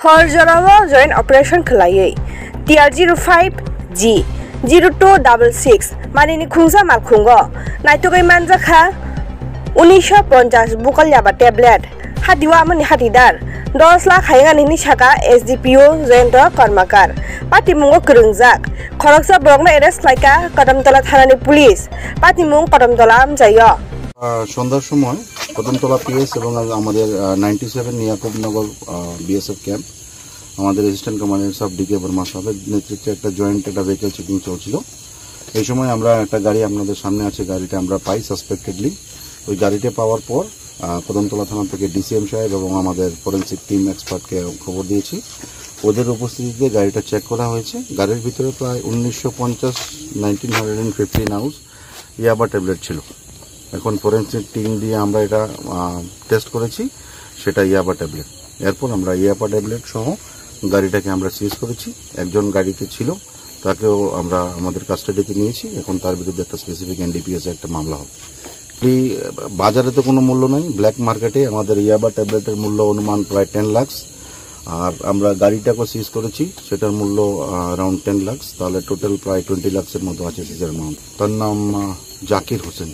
हर जराव joint operation खलायै TR05G 0266 मानिनि खुंसा मालखुंगो नाइतोगै मानजाखा 1950 बुकल याबा tablet हादिवा मनि हादिदार 10 लाख हायगानि साका SDPO Jayant कर्मकार पातिमुंगो करंजाक खरकसा ब्लकना arrest लायका Kadamtala थानानि police पातिमुं Kadamtala আমজাयो সন্ধ্যার সময় কদমতলা পিএস এবং আমাদের 97 নিয়াকুবনগর বিএসএফ ক্যাম্প আমাদের রেজিস্ট্যান্ট কমান্ডার সাব ডিকে বর্মা সাহেবের নেতৃত্বে একটা জয়েন্ট একটা ভেহিকল চেকিং চলছিল। এই সময় আমরা একটা গাড়ি আপনাদের সামনে আছে, গাড়িটা আমরা পাই সাসপেক্টেডলি। ওই গাড়িটা পাওয়ার পর কদমতলা থানা থেকে ডিসিএম সাহেব এবং আমাদের ফরেন্সিক টিম এক্সপার্টকে খবর দিয়েছি। ওদের উপস্থিতিতে গাড়িটা চেক করা হয়েছে। গাড়ির ভিতরে প্রায় 1950 আউন্স ইয়াবা ট্যাবলেট ছিল। এখন ফরেন্সিক টিম দিয়ে আমরা এটা টেস্ট করেছি, সেটা ইয়াবা ট্যাবলেট। এরপর আমরা ইয়াবা ট্যাবলেট সহ গাড়িটাকে আমরা সিজ করেছি। একজন গাড়িতে ছিল, তাকেও আমরা আমাদের কাস্টাডিতে নিয়েছি। এখন তার বিরুদ্ধে একটা স্পেসিফিক NDPS একটা মামলা হবে। এই বাজারে তো কোনো মূল্য নেই, ব্ল্যাক মার্কেটে আমাদের ইয়াবা ট্যাবলেটের মূল্য অনুমান প্রায় 10 লাখ। আর আমরা গাড়িটাকে সিজ করেছি, সেটার মূল্য অ্যারাউন্ড 10 লাখ। তাহলে টোটাল প্রায় 20 লাখের মতো আছে সিজের অ্যামাউন্ট। তার নাম জাকির হোসেন।